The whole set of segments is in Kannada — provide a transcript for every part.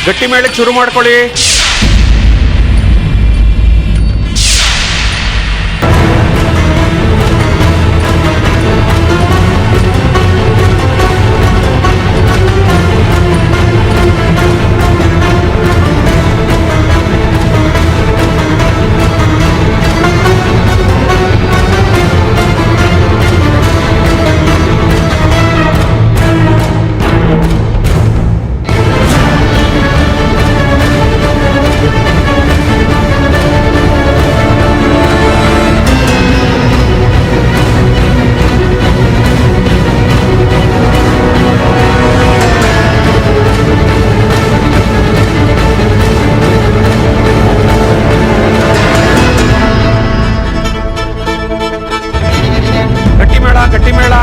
ಗಟ್ಟಿ ಮೇಳಕ್ಕೆ ಶುರು ಮಾಡ್ಕೊಳ್ಳಿ. ಗಟ್ಟಿ ಮೇಳ.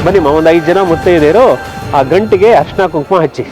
ಬನ್ನಿ ಒಂದು 5 ಜನ ಮುತ್ತೈದೆಯರು ಆ ಗಂಟಿಗೆ ಅರ್ಶಿನ ಕುಂಕುಮ ಹಚ್ಚಿ.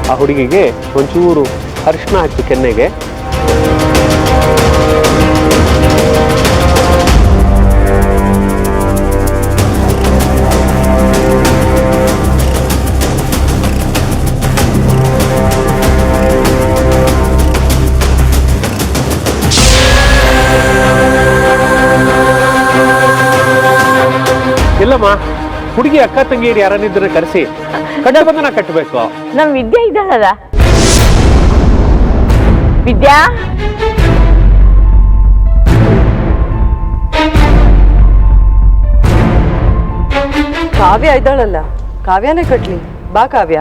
ಆ ಹುಡುಗಿಗೆ ಒಂಚೂರು ಅರಿಶಿನ ಹಚ್ಚಿ ಕೆನ್ನೆಗೆ. ಇಲ್ಲಮ್ಮ, ಹುಡುಗಿ ಅಕ್ಕ ತಂಗಿಯರು ಯಾರನ್ನಿದ್ರೆ ಕರೆಸಿ ಕಟ್ಟಬಂಧನ ಕಟ್ಟಬೇಕು. ನಮ್ ವಿದ್ಯಾ ಇದ್ದಾಳಲ್ಲ, ವಿದ್ಯಾ ಕಾವ್ಯ ಇದ್ದಾಳಲ್ಲ, ಕಾವ್ಯನೇ ಕಟ್ಲಿ. ಬಾ ಕಾವ್ಯ.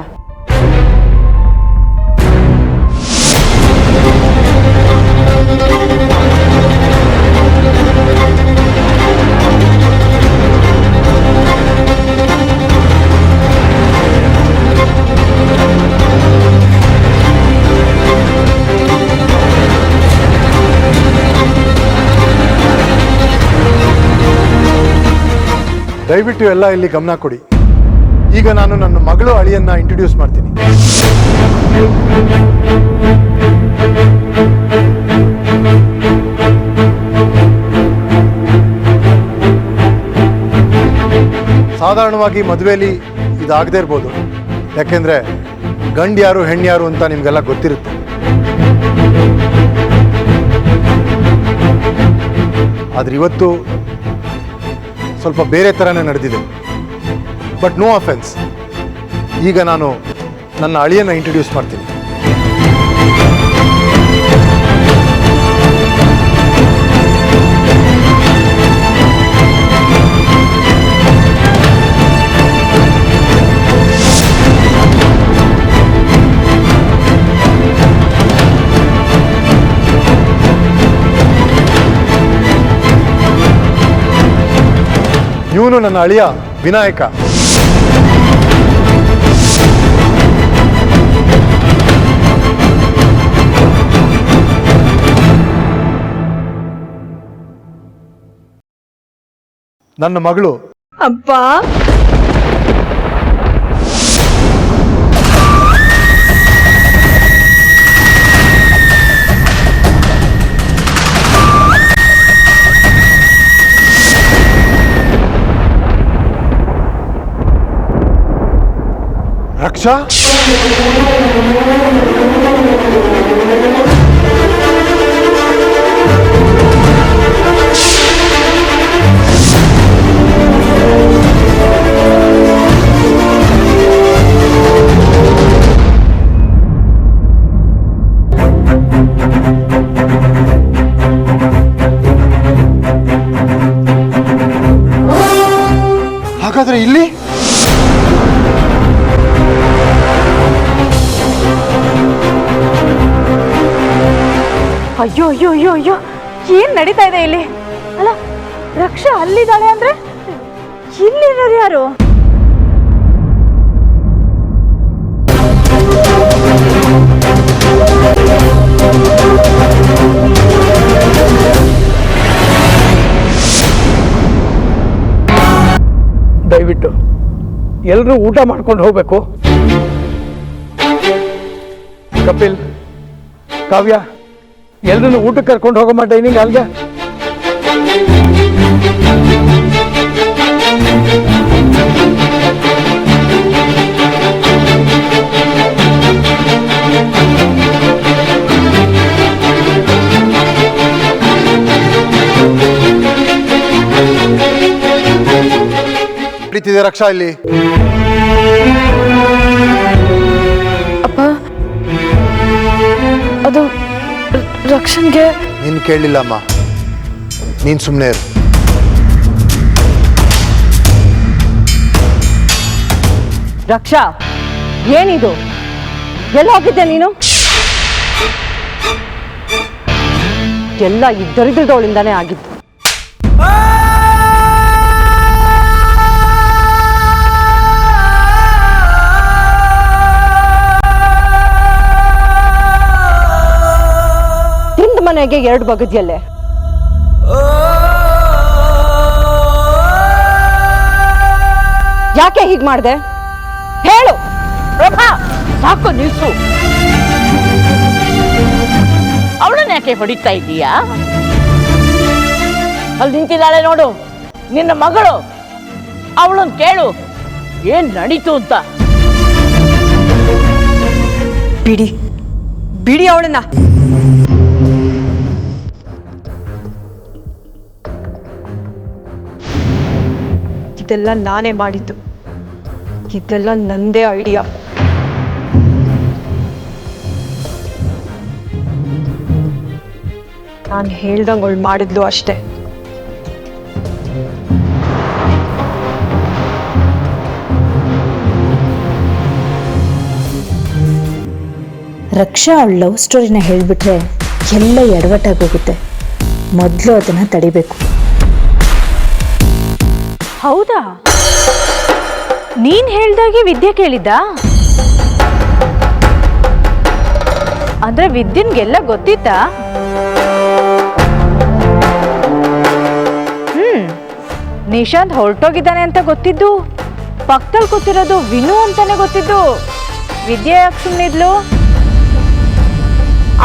ದಯವಿಟ್ಟು ಎಲ್ಲ ಇಲ್ಲಿ ಗಮನ ಕೊಡಿ. ಈಗ ನಾನು ನನ್ನ ಮಗಳು ಅಳಿಯನ್ನ ಇಂಟ್ರೊಡ್ಯೂಸ್ ಮಾಡ್ತೀನಿ. ಸಾಧಾರಣವಾಗಿ ಮದುವೆಯಲ್ಲಿ ಇದಾಗದೇ ಇರ್ಬೋದು, ಯಾಕೆಂದ್ರೆ ಗಂಡು ಯಾರು ಹೆಣ್ಣು ಯಾರು ಅಂತ ನಿಮಗೆಲ್ಲ ಗೊತ್ತಿರುತ್ತೆ. ಆದ್ರೆ ಇವತ್ತು ಸ್ವಲ್ಪ ಬೇರೆ ಥರನೇ ನಡೆದಿದೆ. But no offence. ಈಗ ನಾನು ನನ್ನ ಅಳಿಯನ್ನ ಇಂಟ್ರೊಡ್ಯೂಸ್ ಮಾಡ್ತೀನಿ. ಇವನು ನನ್ನ ಅಳಿಯ ವಿನಾಯಕ. ನನ್ನ ಮಗಳು. ಅಪ್ಪ, ರಕ್ಷಾ, ಹಾಗಾದ್ರೆ ಇಲ್ಲಿ ಅಯ್ಯೋ ಅಯ್ಯೋ ಅಯ್ಯೋ ಅಯ್ಯೋ, ಏನ್ ನಡೀತಾ ಇದೆ ಇಲ್ಲಿ? ಅಲ್ಲ, ರಕ್ಷಾ ಅಲ್ಲಿದ್ದಾಳೆ ಅಂದ್ರೆ ಇಲ್ಲಿರೋರು ಯಾರು? ದಯವಿಟ್ಟು ಎಲ್ಲರೂ ಊಟ ಮಾಡ್ಕೊಂಡು ಹೋಗ್ಬೇಕು. ಕಪಿಲ್, ಕಾವ್ಯ, ಎಲ್ಲರನ್ನು ಊಟಕ್ಕೆ ಕರ್ಕೊಂಡು ಹೋಗಮ್ಮ ಡೈನಿಂಗ್ ಹಾಲ್ಗೆ. ಪ್ರೀತಿದೆ ರಕ್ಷಾ ಇಲ್ಲಿ. ಅಪ್ಪ, ಅದು ರಕ್ಷನ್ಗೆ. ನೀನು ಕೇಳಲಿಲ್ಲ ಅಮ್ಮ, ನೀನು ಸುಮ್ಮನೆ ಇರು. ರಕ್ಷಾ, ಏನಿದು? ಎಲ್ಲ ಹೋಗಿದ್ದೆ ನೀನು? ಎಲ್ಲ ಇದ್ದರಿದ್ದವಳಿಂದಾನೇ ಆಗಿದ್ದು. ಮನೆಗೆ 2 ಬಗದಿಯಲ್ಲೇ. ಯಾಕೆ ಹೀಗ್ ಮಾಡ್ದೆ? ಹೇಳು ಪ್ರಭಾ, ಸಾಕು ನಿಲ್ಸು. ಅವಳನ್ನ ಯಾಕೆ ಹೊಡಿತಾ ಇದ್ದೀಯಾ? ಅಲ್ಲಿ ನಿಂತಿದ್ದಾಳೆ ನೋಡು, ನಿನ್ನ ಮಗಳು. ಅವಳನ್ನ ಕೇಳು, ಏನ್ ನಡೀತು ಅಂತ. ಬಿಡಿ ಬಿಡಿ ಅವಳನ್ನ. ಇದೆಲ್ಲ ನಾನೇ ಮಾಡಿದ್ದು. ಇದೆಲ್ಲ ನಂದೇ ಐಡಿಯಾ. ನಾನು ಹೇಳ್ದಂಗೆ ಅವಳು ಮಾಡಿದ್ಲು ಅಷ್ಟೇ. ರಕ್ಷಾ ಅವಳ ಲವ್ ಸ್ಟೋರಿನ ಹೇಳಿಬಿಟ್ರೆ ಎಲ್ಲ ಎಡವಟ್ಟಾಗೋಗುತ್ತೆ. ಮೊದಲು ಅದನ್ನು ತಡಿಬೇಕು. ಹೌದಾ? ನೀನ್ ಹೇಳ್ದಾಗೆ ವಿದ್ಯೆ ಕೇಳಿದ್ದ? ಅಂದ್ರೆ ವಿದ್ಯನ್ಗೆಲ್ಲ ಗೊತ್ತಿತ್ತಾ? ನಿಶಾಂತ್ ಹೊರಟೋಗಿದ್ದಾನೆ ಅಂತ ಗೊತ್ತಿದ್ದು, ಪಕ್ಕದಲ್ಲಿ ಕೂತಿರೋದು ವಿನು ಅಂತಾನೆ ಗೊತ್ತಿದ್ದು, ವಿದ್ಯೆ ಯಾಕೆ ಸುಮ್ಮನಿದ್ಲು?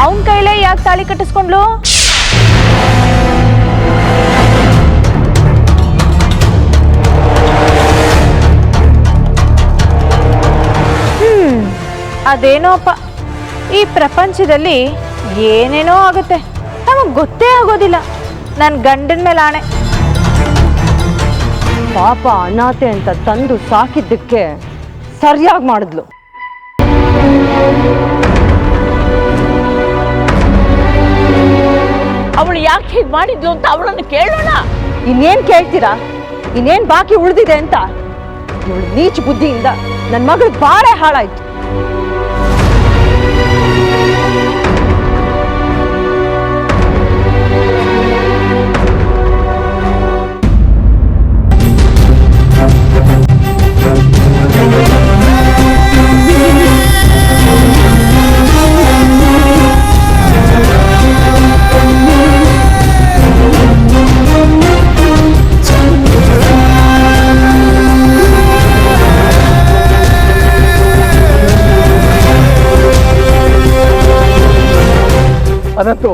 ಅವನ ಕೈಲೇ ಯಾಕೆ ತಾಳಿ ಕಟ್ಟಿಸ್ಕೊಂಡ್ಲು? ಅದೇನೋ ಅಪ್ಪ, ಈ ಪ್ರಪಂಚದಲ್ಲಿ ಏನೇನೋ ಆಗುತ್ತೆ, ನಮಗೆ ಗೊತ್ತೇ ಆಗೋದಿಲ್ಲ. ನನ್ನ ಗಂಡನ ಮೇಲೆ ಆಣೆ. ಪಾಪ ಅನಾಥೆ ಅಂತ ತಂದು ಸಾಕಿದ್ದಕ್ಕೆ ಸರಿಯಾಗಿ ಮಾಡಿದ್ಲು. ಅವಳು ಯಾಕೆ ಹೀಗೆ ಮಾಡಿದ್ಲು ಅಂತ ಅವಳನ್ನು ಕೇಳೋಣ. ಇನ್ನೇನ್ ಕೇಳ್ತೀರಾ? ಇನ್ನೇನ್ ಬಾಕಿ ಉಳಿದಿದೆ ಅಂತ? ಇವಳು ನೀಚ ಬುದ್ಧಿಯಿಂದ ನನ್ನ ಮಗಳು ಬಾಳೆ ಹಾಳಾಯ್ತು. ಅನಂತು,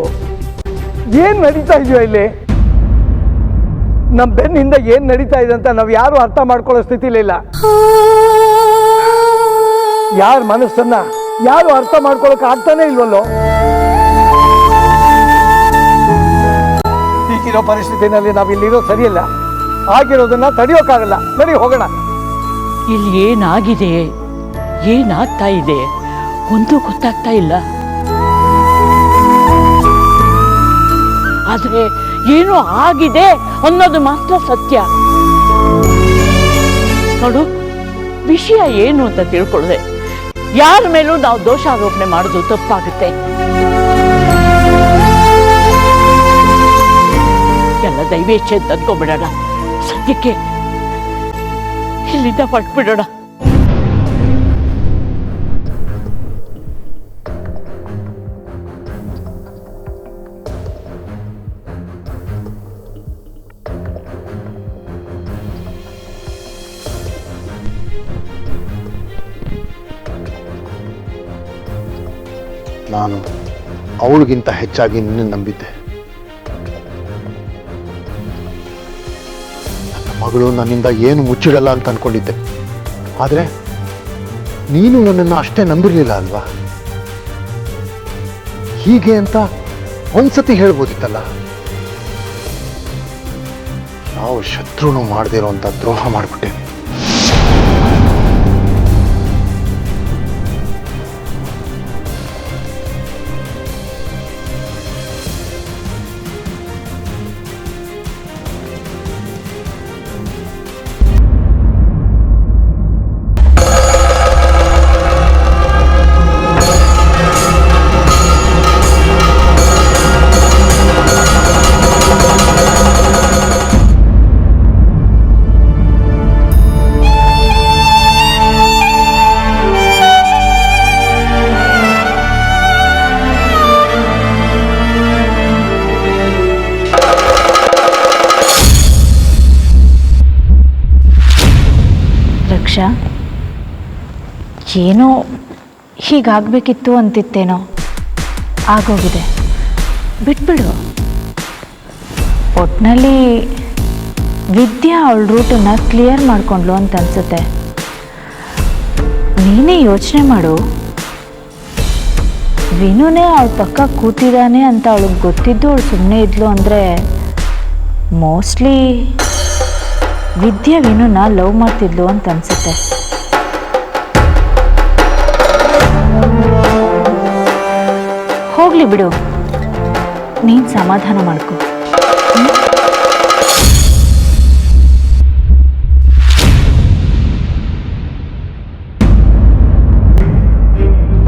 ಏನ್ ನಡೀತಾ ಇದೆಯೋ ಇಲ್ಲಿ? ನಮ್ಮ ಬೆನ್ನಿಂದ ಏನ್ ನಡೀತಾ ಇದೆ ಅಂತ ನಾವು ಯಾರು ಅರ್ಥ ಮಾಡ್ಕೊಳ್ಳೋ ಸ್ಥಿತಿಲಿಲ್ಲ. ಯಾರ ಮನಸ್ಸನ್ನ ಯಾರು ಅರ್ಥ ಮಾಡ್ಕೊಳಕ್ ಆಗ್ತಾನೆ ಇಲ್ವಲ್ಲೋ? ಈಗಿರೋ ಪರಿಸ್ಥಿತಿನಲ್ಲಿ ನಾವು ಇಲ್ಲಿರೋ ಸರಿಯಿಲ್ಲ. ಆಗಿರೋದನ್ನ ತಡೆಯೋಕ್ಕಾಗಲ್ಲ. ನಡಿ ಹೋಗೋಣ. ಇಲ್ಲಿ ಏನಾಗಿದೆ, ಏನಾಗ್ತಾ ಇದೆ ಒಂದು ಗೊತ್ತಾಗ್ತಾ ಇಲ್ಲ. ಆದ್ರೆ ಏನು ಆಗಿದೆ ಅನ್ನೋದು ಮಾತ್ರ ಸತ್ಯ. ನೋಡು, ವಿಷಯ ಏನು ಅಂತ ತಿಳ್ಕೊಳ್ಳದೆ ಯಾರ ಮೇಲೂ ನಾವು ದೋಷಾರೋಪಣೆ ಮಾಡೋದು ತಪ್ಪಾಗುತ್ತೆ. ಎಲ್ಲ ದೈವೇಚ್ಛೆ ತಂದ್ಕೊಂಡ್ಬಿಡೋಣ. ಸದ್ಯಕ್ಕೆ ಇಲ್ಲಿಂದ ಹೊರಟ್ಬಿಡೋಣ. ನಾನು ಅವಳಿಗಿಂತ ಹೆಚ್ಚಾಗಿ ನಿನ್ನ ನಂಬಿದ್ದೆ. ನನ್ನ ಮಗಳು ನನ್ನಿಂದ ಏನು ಮುಚ್ಚಿಡಲ್ಲ ಅಂತ ಅನ್ಕೊಂಡಿದ್ದೆ. ಆದರೆ ನೀನು ನನ್ನನ್ನು ಅಷ್ಟೇ ನಂಬಿರಲಿಲ್ಲ ಅಲ್ವಾ? ಹೀಗೆ ಅಂತ ಒಂದ್ಸತಿ ಹೇಳ್ಬೋದಿತ್ತಲ್ಲ. ಯಾವ ಶತ್ರುನು ಮಾಡದೇ ಇರೋಂಥ ದ್ರೋಹ ಮಾಡಿಬಿಟ್ಟೆ. ಏನೋ ಹೀಗಾಗಬೇಕಿತ್ತು ಅಂತಿತ್ತೇನೋ, ಆಗೋಗಿದೆ, ಬಿಟ್ಬಿಡು. ಒಟ್ಟಿನಲ್ಲಿ ವಿದ್ಯಾ ಅವಳ ರೂಟನ್ನು ಕ್ಲಿಯರ್ ಮಾಡಿಕೊಂಡ್ಲು ಅಂತ ಅನ್ಸುತ್ತೆ. ನೀನೇ ಯೋಚನೆ ಮಾಡು, ವಿನುನೇ ಅವಳ ಪಕ್ಕ ಕೂತಿದ್ದಾನೆ ಅಂತ ಅವಳಿಗೆ ಗೊತ್ತಿದ್ದು ಅವಳು ಸುಮ್ಮನೆ ಇದ್ಲು ಅಂದರೆ ಮೋಸ್ಟ್ಲಿ ವಿದ್ಯಾ ವಿನುನ ಲವ್ ಮಾಡ್ತಿದ್ಲು ಅಂತ ಅನ್ಸುತ್ತೆ. ಹೋಗ್ಲಿ ಬಿಡು, ನೀನು ಸಮಾಧಾನ ಮಾಡ್ಕೊ.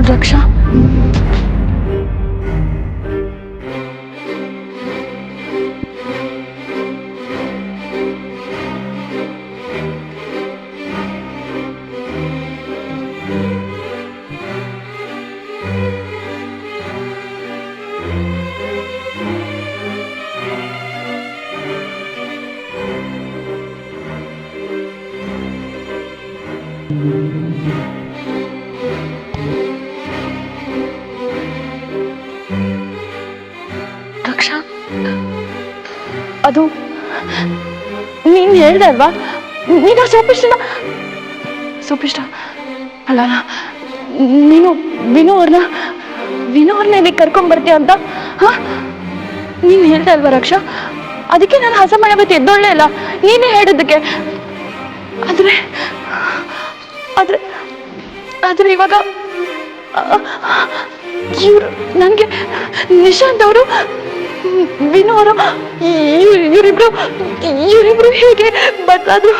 ರಕ್ಷಾ, ರಕ್ಷಾ, ಅದು ನೀನು ಹೇಳ್ದೆ ಅಲ್ವಾ, ನೀನು ಸೂಪಿಷ್ಟ ಅಲ್ಲ, ನೀನು ವಿನು ಅವ್ರನ್ನ ಇಲ್ಲಿ ಕರ್ಕೊಂಡ್ಬರ್ತೀಯ ಅಂತ ನೀನು ಹೇಳ್ದೆ ಅಲ್ವಾ ರಕ್ಷಾ? ಅದಕ್ಕೆ ನಾನು ಹಸ ಮನೆ ಬತ್ತಿ ಎದ್ದೊಳ್ಳೆ ಇಲ್ಲ, ನೀನೇ ಹೇಳಿದ್ದಕ್ಕೆ. ಆದ್ರೆ ಆದ್ರೆ ಆದ್ರೆ ಇವಾಗ ಇವರು ನನಗೆ ನಿಶಾಂತ್ ಅವರು ವಿನು ಅವರು ಇವರಿಬ್ರು ಹೇಗೆ ಬದಲಾದ್ರು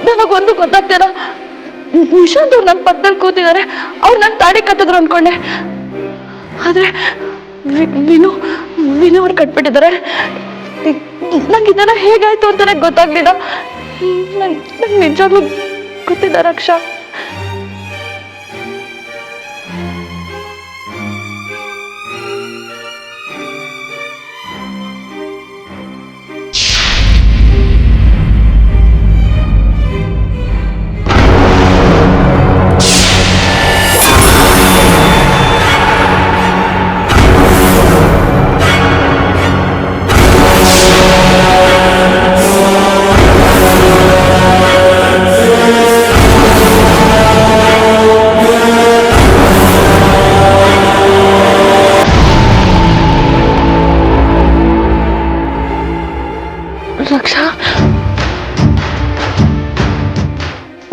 ನನಗೊಂದು ಗೊತ್ತಾಗ್ತಿಲ್ಲ. ನಿಶಾಂತ್ ಅವ್ರು ನನ್ನ ಪಕ್ಕದಲ್ಲಿ ಕೂತಿದ್ದಾರೆ, ಅವ್ರು ನನ್ನ ತಾಡಿ ಕತ್ತಿದ್ರು ಅನ್ಕೊಂಡೆ. ಆದ್ರೆ ವಿನು ಅವ್ರು ಕಟ್ಬಿಟ್ಟಿದ್ದಾರೆ. ನಂಗೆ ಇದೆಲ್ಲ ಹೇಗಾಯ್ತು ಅಂತ ನನಗೆ ಗೊತ್ತಾಗ್ಲಿಲ್ಲ. ನಂಗೆ ನಿಜವಾಗ್ಲೂ ಗೊತ್ತಿಲ್ಲ ರಕ್ಷಾ. ರಕ್ಷಾ,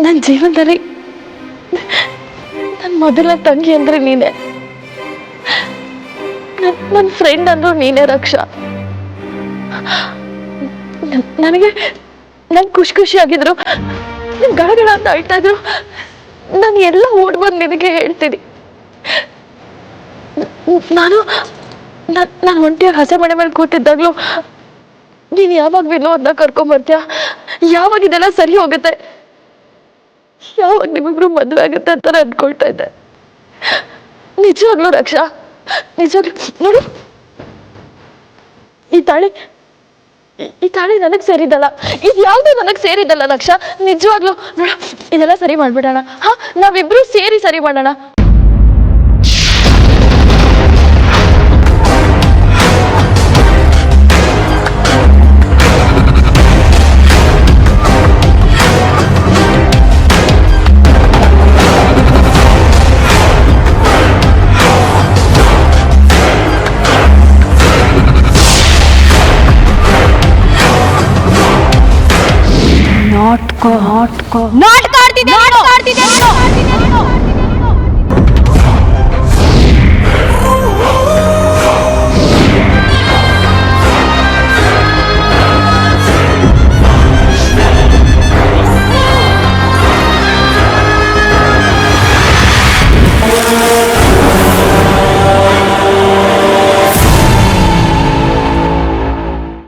ನನ್ನ ಜೀವನದಲ್ಲಿ ನನ್ನ ಮೊದಲ ತಂಗಿ ಅಂದ್ರೆ ನೀನೆ, ನನ್ನ ಫ್ರೆಂಡ್ ಅಂದ್ರೂ ನೀನೇ ರಕ್ಷಾ. ನನಗೆ ಖುಷಿಯಾಗಿದ್ರು, ನನ್ ಗಡಗಡ ಅಂತ ಅಳ್ತಾ ಇದ್ರು, ನಾನು ಎಲ್ಲ ಓಡ್ ಬಂದು ನಿನಗೆ ಹೇಳ್ತೀನಿ. ನಾನು ಒಂಟಿಯಾಗಿ ಹಸೆ ಮನೆ ಮೇಲೆ ಕೂತಿದ್ದಾಗ್ಲೂ ನೀನು ಯಾವಾಗ ವಿನೋದ್ನ ಕರ್ಕೊಂಬರ್ತೀಯ, ಯಾವಾಗ ಇದೆಲ್ಲ ಸರಿ ಹೋಗುತ್ತೆ, ಯಾವಾಗ ನಿಮ್ಮಿಬ್ರು ಮದುವೆ ಆಗುತ್ತೆ ಅಂತ ಅನ್ಕೊಳ್ತಾ ಇದ್ದೆ. ನಿಜವಾಗ್ಲೂ ರಕ್ಷಾ, ನಿಜವಾಗ್ಲೂ ನೋಡು, ಈ ತಾಳಿ ನನಗ್ ಸೇರಿದ್ದಲ್ಲ, ಇದು ಯಾವ್ದು ನನಗ್ ಸೇರಿದ್ದಲ್ಲ ರಕ್ಷಾ. ನಿಜವಾಗ್ಲೂ ನೋಡು, ಇದೆಲ್ಲ ಸರಿ ಮಾಡ್ಬಿಡೋಣ. ನಾವಿಬ್ರು ಸೇರಿ ಸರಿ ಮಾಡೋಣ. ನಾಟಕ